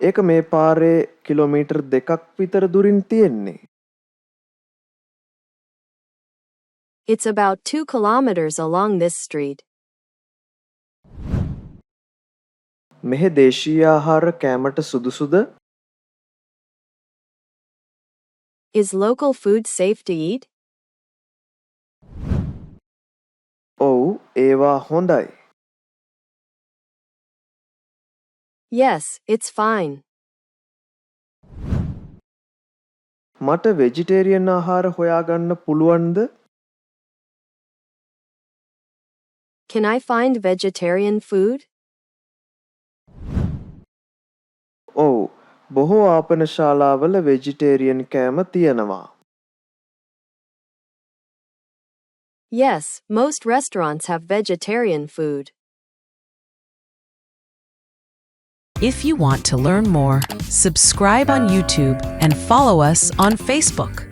ඒක මේ පාරේ කිලෝමීටර් 2ක් විතර දුරින් තියෙන්නේ. It's about 2 kilometers along this street. මෙහි දේශීය ආහාර කෑමට සුදුසුද? Is local food safe to eat? ඔව්, ඒවා හොඳයි. Yes, it's fine. මට වෙජිටේරියන් ආහාර හොයාගන්න පුළුවන්ද? Can I find vegetarian food? ඔව්, බොහෝ ආපනශාලාවල වෙජිටේරියන් කෑම තියෙනවා. Yes, most restaurants have vegetarian food. If you want to learn more, subscribe on YouTube and follow us on Facebook.